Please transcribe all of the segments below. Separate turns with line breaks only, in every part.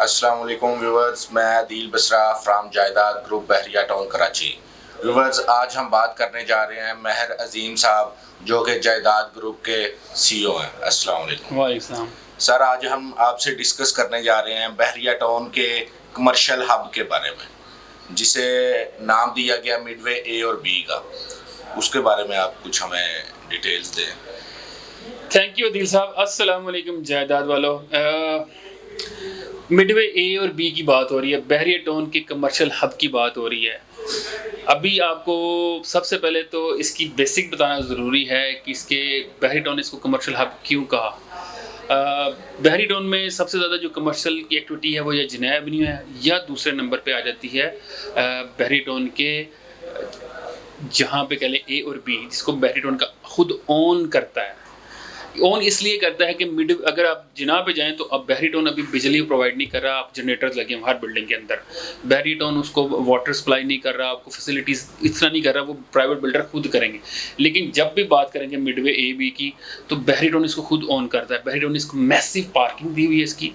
अस्सलाम वालेकुम व्यूवर्स, मैं आदिल बसरा फ्राम जायदाद ग्रुप बहरिया टाउन कराची। व्यूवर्स, आज हम बात करने जा रहे हैं महर अजीम साहब जो कि जायदाद ग्रुप के सीईओ हैं। अस्सलाम वालेकुम।
वालेकुम।
सर, आज हम आपसे डिस्कस करने जा रहे हैं बहरिया टाउन के कमर्शियल हब के बारे में, जिसे नाम दिया गया मिडवे ए और बी का। उसके बारे में आप कुछ हमें डिटेल्स दें।
थैंक यू दिल साहब। अस्सलाम वालेकुम जायदाद वालों। मिडवे ए और बी की बात हो रही है, बहरिया टाउन के कमर्शियल हब की बात हो रही है। अभी आपको सबसे पहले तो इसकी बेसिक बताना ज़रूरी है कि इसके बहरिया टाउन इसको कमर्शियल हब क्यों कहा। बहरी टाउन में सबसे ज़्यादा जो कमर्शियल की एक्टिविटी है वो या जिनाया एवेन्यू है या दूसरे नंबर पे आ जाती है बहरी टाउन के जहाँ पे कह लें ए और बी, जिसको बहरी टाउन का खुद ओन करता है। ओन इसलिए करता है कि मिड अगर आप जिना पे जाएं तो अब बहरी टाउन अभी बिजली प्रोवाइड नहीं कर रहा, आप जनरेटर्स लगे हैं हर बिल्डिंग के अंदर। बहरी टाउन उसको वाटर सप्लाई नहीं कर रहा, आपको फैसिलिटीज़ इतना नहीं कर रहा, वो प्राइवेट बिल्डर खुद करेंगे। लेकिन जब भी बात करेंगे मिडवे ए बी की, तो बहरी टाउन इसको खुद ओन करता है। बहरी टाउन इसको मैसिव पार्किंग दी हुई है इसकी।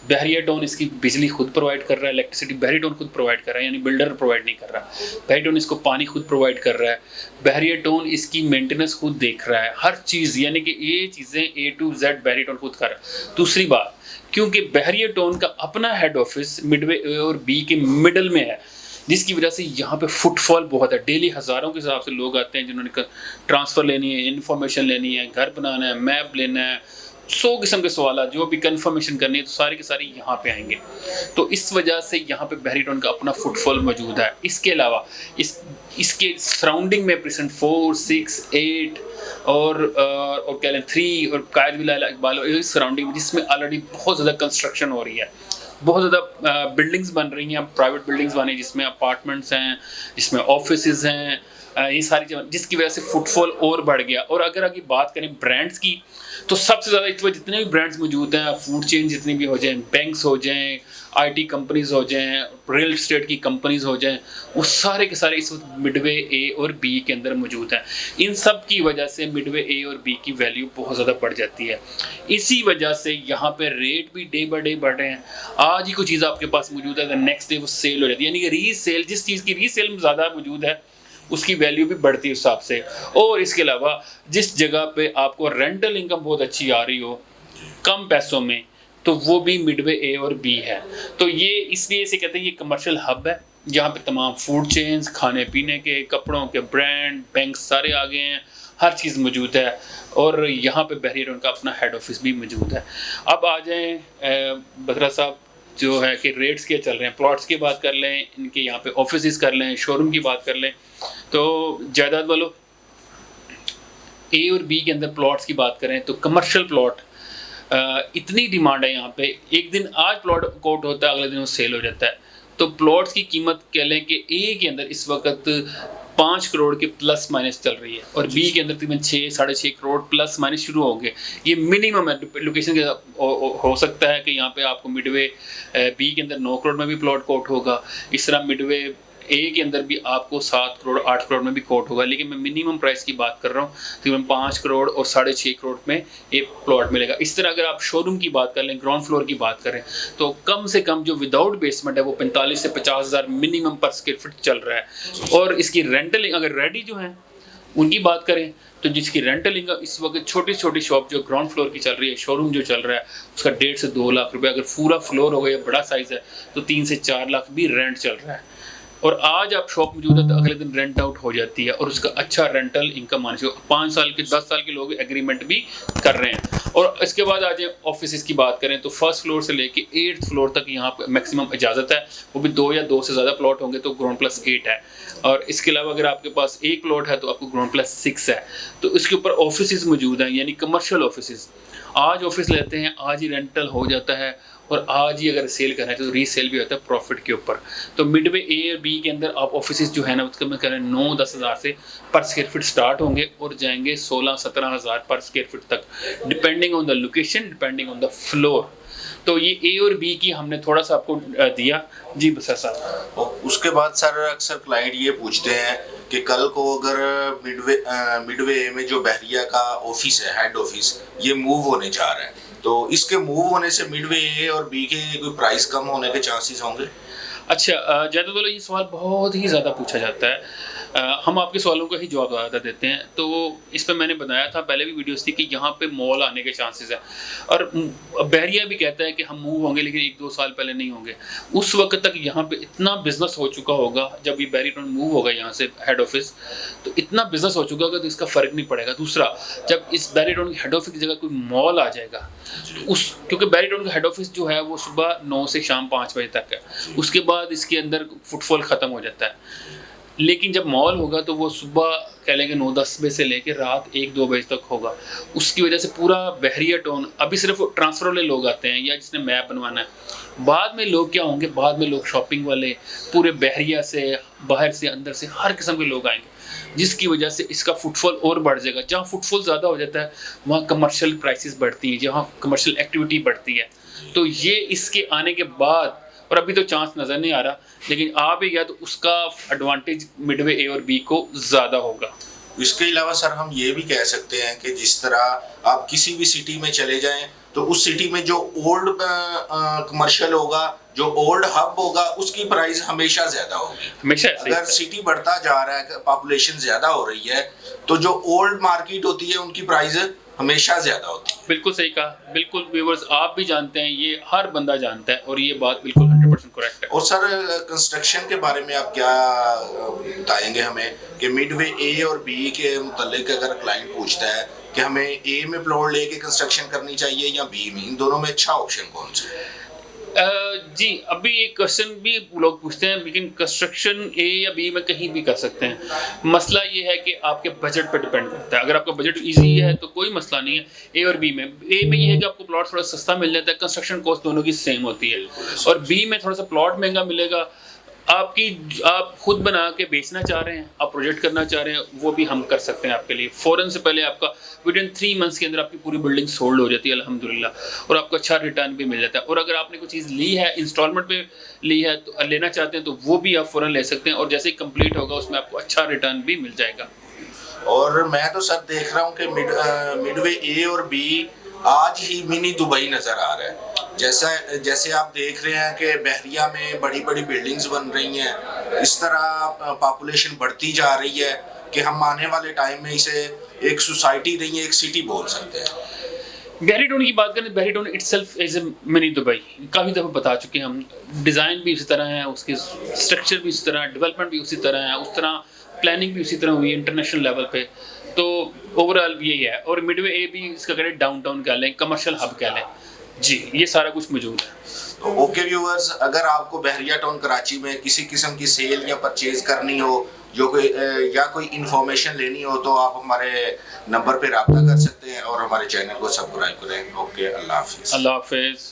बहरिया टाउन इसकी बिजली खुद प्रोवाइड कर रहा है, इलेक्ट्रिसिटी बहरी टाउन खुद प्रोवाइड कर रहा है, यानी बिल्डर प्रोवाइड नहीं कर रहा। बहरी टाउन इसको पानी खुद प्रोवाइड कर रहा है। बहरिया टाउन इसकी मेंटेनेंस खुद देख रहा है, हर चीज़, यानी कि ये चीज़ें ए टू जेड बहरिया टाउन खुद कर रहा है। दूसरी बात, क्योंकि बहरिया टाउन का अपना हेड ऑफिस मिडवे ए और बी के मिडल में है, जिसकी वजह से यहाँ पे फुटफॉल बहुत है। डेली हज़ारों के हिसाब से लोग आते हैं जिन्होंने ट्रांसफ़र लेनी है, इन्फॉर्मेशन लेनी है, घर बनाना है, मैप लेना है, 100 किस्म के सवाल जो भी कंफर्मेशन करनी है, तो सारे के सारे यहाँ पे आएंगे। तो इस वजह से यहाँ पे बहरी टाउन का अपना फुटफॉल मौजूद है। इसके अलावा इसके सराउंडिंग में प्रेजेंट 4, 6, 8 और कह लें 3 और कायद विला इकबाल इस सराउंडिंग में, जिसमें ऑलरेडी बहुत ज़्यादा कंस्ट्रक्शन हो रही है, बहुत ज़्यादा बिल्डिंग्स बन रही हैं, प्राइवेट बिल्डिंग्स बनी, जिसमें अपार्टमेंट्स हैं, जिसमें ऑफिसेज हैं, ये सारी चीज़ें, जिसकी वजह से फुटफॉल और बढ़ गया। और अगर आगे बात करें ब्रांड्स की, तो सबसे ज़्यादा इस वक्त जितने भी ब्रांड्स मौजूद हैं, फूड चेन जितनी भी हो जाएं, बैंक्स हो जाएं, आईटी कंपनीज़ हो जाएं, रियल एस्टेट की कंपनीज़ हो जाएं, वो सारे के सारे इस वक्त मिडवे ए और बी के अंदर मौजूद हैं। इन सब की वजह से मिडवे ए और बी की वैल्यू बहुत ज़्यादा बढ़ जाती है। इसी वजह से यहाँ पे रेट भी डे बाय डे बढ़ रहे हैं। आज ही कोई चीज़ आपके पास मौजूद है, नेक्स्ट डे वो सेल हो जाती है, यानी कि रीसेल, जिस चीज़ की रीसेल ज़्यादा मौजूद है उसकी वैल्यू भी बढ़ती है उस हिसाब से। और इसके अलावा जिस जगह पे आपको रेंटल इनकम बहुत अच्छी आ रही हो कम पैसों में, तो वो भी मिडवे ए और बी है। तो ये इसलिए इसे कहते हैं ये कमर्शियल हब है, जहाँ पे तमाम फूड चेन्स, खाने पीने के, कपड़ों के ब्रांड, बैंक सारे आ गए हैं, हर चीज़ मौजूद है। और यहाँ पे बहरिया टाउन का अपना हेड ऑफिस भी मौजूद है। अब आ जाएँ बत्रा साहब, जो है कि रेट्स क्या चल रहे हैं, प्लॉट्स की बात कर लें, इनके यहाँ पे ऑफिसेज कर लें, शोरूम की बात कर लें। तो जायदाद वालों, ए और बी के अंदर प्लॉट्स की बात करें तो कमर्शियल प्लॉट इतनी डिमांड है यहाँ पे, एक दिन आज प्लॉट कोट होता है, अगले दिन वो सेल हो जाता है। तो प्लॉट्स की कीमत कह लें कि ए के अंदर इस वक्त 5 करोड़ के प्लस माइनस चल रही है, और बी के अंदर तकरीबन 6, 6.5 करोड़ प्लस माइनस शुरू होंगे। ये मिनिमम है, लोकेशन के हो सकता है कि यहाँ पे आपको मिडवे बी के अंदर 9 करोड़ में भी प्लॉट कोट होगा, इस तरह मिडवे ए के अंदर भी आपको 7 करोड़ 8 करोड़ में भी कोट होगा। लेकिन मैं मिनिमम प्राइस की बात कर रहा हूँ, तकरीबन 5 करोड़ और 6.5 करोड़ में एक प्लॉट मिलेगा। इस तरह अगर आप शोरूम की बात कर लें, ग्राउंड फ्लोर की बात करें, तो कम से कम जो विदाउट बेसमेंट है वो 45 से 50 हज़ार मिनिमम पर स्क्वायर फीट चल रहा है। और इसकी रेंटल अगर रेडी जो है उनकी बात करें, तो जिसकी रेंटल इनकम इस वक्त छोटी छोटी शॉप जो ग्राउंड फ्लोर की चल रही है, शोरूम जो चल रहा है, उसका 1.5 से 2 लाख रुपए, अगर पूरा फ्लोर हो गया, बड़ा साइज़ है, तो 3 से 4 लाख भी रेंट चल रहा है। और आज आप शॉप मौजूद है तो अगले दिन रेंट आउट हो जाती है, और उसका अच्छा रेंटल इनकम मान लीजिए 5 साल के 10 साल के लोग एग्रीमेंट भी कर रहे हैं। और इसके बाद आज ऑफिस की बात करें तो फर्स्ट फ्लोर से लेके 8th फ्लोर तक यहाँ पर मैक्सिमम इजाज़त है, वो भी 2 या 2 से ज़्यादा प्लॉट होंगे तो ग्राउंड प्लस 8 है। और इसके अलावा अगर आपके पास एक प्लॉट है तो आपको ग्राउंड प्लस 6 है। तो इसके ऊपर ऑफिस मौजूद हैं, यानी कमर्शियल ऑफिस। आज ऑफिस लेते हैं, आज ही रेंटल हो जाता है, और आज ही अगर सेल करना है तो रीसेल भी होता है प्रॉफिट के ऊपर। तो मिडवे ए और बी के अंदर आप ऑफिस जो है ना, उसका मैं कह रहा हूँ 9-10 हज़ार से पर स्क्वायर फीट स्टार्ट होंगे और जाएंगे 16-17 हज़ार पर स्क्वायर फीट तक, depending on the location, depending on the floor. तो ये ए और बी की हमने थोड़ा सा आपको दिया जी बसर साहब।
और उसके बाद सर अक्सर क्लाइंट ये पूछते हैं कि कल को अगर मिडवे ए में जो बहरिया का ऑफिस है, हेड ऑफिस, ये मूव होने जा रहा है, तो इसके मूव होने से मिडवे ए और बी के कोई प्राइस कम होने के चांसेस होंगे?
अच्छा, ज़्यादातर ये सवाल बहुत ही ज़्यादा पूछा जाता है। हम आपके सवालों का ही जवाब ज़्यादातर देते हैं। तो इस पे मैंने बताया था, पहले भी वीडियोस थी कि यहाँ पे मॉल आने के चांसेस हैं, और बहरिया भी कहता है कि हम मूव होंगे लेकिन 1-2 साल पहले नहीं होंगे। उस वक़्त तक यहाँ पे इतना बिज़नेस हो चुका होगा, जब ये बहरिया टाउन मूव होगा यहाँ से हेड ऑफ़िस, तो इतना बिज़नेस हो चुका होगा तो इसका फ़र्क नहीं पड़ेगा। दूसरा, जब इस बहरिया टाउन की हेड ऑफ़िस की जगह कोई मॉल आ जाएगा, उस क्योंकि बहरिया टाउन का हेड ऑफ़िस जो है वो सुबह 9 से शाम 5 बजे तक है। उसके बाद इसके अंदर फुटफॉल ख़त्म हो जाता है। लेकिन जब मॉल होगा तो वो सुबह कह लेंगे 9-10 बजे से लेकर रात 1-2 बजे तक होगा। उसकी वजह से पूरा बहरिया टाउन, अभी सिर्फ ट्रांसफ़र वाले लोग आते हैं या जिसने मैप बनवाना है। बाद में लोग क्या होंगे, बाद में लोग शॉपिंग वाले पूरे बहरिया से, बाहर से, अंदर से हर किस्म के लोग आएंगे, जिसकी वजह से इसका फुटफॉल और बढ़ जाएगा। जहाँ फुटफॉल ज़्यादा हो जाता है वहाँ कमर्शियल प्राइसेस बढ़ती हैं, जहाँ कमर्शियल एक्टिविटी बढ़ती है। तो ये इसके आने के बाद, और अभी तो चांस नज़र नहीं आ रहा, लेकिन आ भी गया तो उसका एडवांटेज मिडवे ए और बी को ज़्यादा होगा।
इसके अलावा सर हम ये भी कह सकते हैं कि जिस तरह आप किसी भी सिटी में चले जाएं तो उस सिटी में जो ओल्ड कमर्शियल होगा, जो ओल्ड हब होगा, उसकी प्राइस हमेशा ज्यादा होगी।
हमेशा
अगर सिटी बढ़ता जा रहा है, पॉपुलेशन ज्यादा हो रही है, तो जो ओल्ड मार्केट होती है उनकी प्राइस हमेशा ज्यादा होती है।
बिल्कुल सही कहा, बिल्कुल व्यूअर्स आप भी जानते हैं, ये हर बंदा जानता है, और ये बात बिल्कुल 100% करेक्ट है।
और सर कंस्ट्रक्शन के बारे में आप क्या बताएंगे हमें कि मिडवे ए और बी के मुतालिक अगर क्लाइंट पूछता है कि हमें ए में प्लॉट लेके कंस्ट्रक्शन करनी चाहिए या बी में, इन दोनों में अच्छा ऑप्शन कौन सा है?
जी, अभी एक क्वेश्चन भी लोग पूछते हैं, लेकिन कंस्ट्रक्शन ए या बी में कहीं भी कर सकते हैं। मसला ये है कि आपके बजट पे डिपेंड करता है। अगर आपका बजट इजी है तो कोई मसला नहीं है। ए और बी में, ए में ये है कि आपको प्लॉट थोड़ा सस्ता मिल जाता है, कंस्ट्रक्शन कॉस्ट दोनों की सेम होती है, और बी में थोड़ा सा प्लॉट महंगा मिलेगा। आप खुद बना के बेचना चाह रहे हैं, आप प्रोजेक्ट करना चाह रहे हैं, वो भी हम कर सकते हैं आपके लिए। फ़ौरन से पहले आपका विदिन 3 मंथ्स के अंदर आपकी पूरी बिल्डिंग सोल्ड हो जाती है अल्हम्दुलिल्लाह, और आपको अच्छा रिटर्न भी मिल जाता है। और अगर आपने कोई चीज़ ली है, इंस्टॉलमेंट पे ली है, तो लेना चाहते हैं तो वो भी आप फ़ौरन ले सकते हैं, और जैसे ही कंप्लीट होगा उसमें आपको अच्छा रिटर्न भी मिल जाएगा।
और मैं तो सर देख रहा हूँ कि मिडवे ए और बी आज ही मिनी दुबई नजर आ रहा है। जैसे आप देख रहे हैं कि बहरिया में बड़ी बड़ी बिल्डिंग्स बन रही हैं, इस तरह पॉपुलेशन बढ़ती जा रही है कि हम आने वाले टाइम में इसे एक सोसाइटी नहीं, एक सिटी बोल सकते हैं।
बहरिया टाउन की बात करें, Bahria town itself is a mini Dubai. काफ़ी दफ़ा बता चुके हैं हम, डिज़ाइन भी उसी तरह है, उसके स्ट्रक्चर भी उसी तरह, डेवलपमेंट भी उसी तरह है, उस तरह प्लानिंग भी उसी तरह हुई है इंटरनेशनल लेवल पे। तो ओवरऑल यही है। और मिडवे ए भी इसका करें डाउनटाउन कह लें, कमर्शियल हब कह लें, जी ये सारा कुछ मौजूद है।
तो ओके व्यूअर्स, अगर आपको बहरिया टाउन कराची में किसी किस्म की सेल या परचेज करनी हो, जो कोई या कोई इन्फॉर्मेशन लेनी हो, तो आप हमारे नंबर पे रब्ता कर सकते हैं और हमारे चैनल को सब्सक्राइब करें। ओके, अल्लाह हाफिज़।
अल्लाह हाफिज़।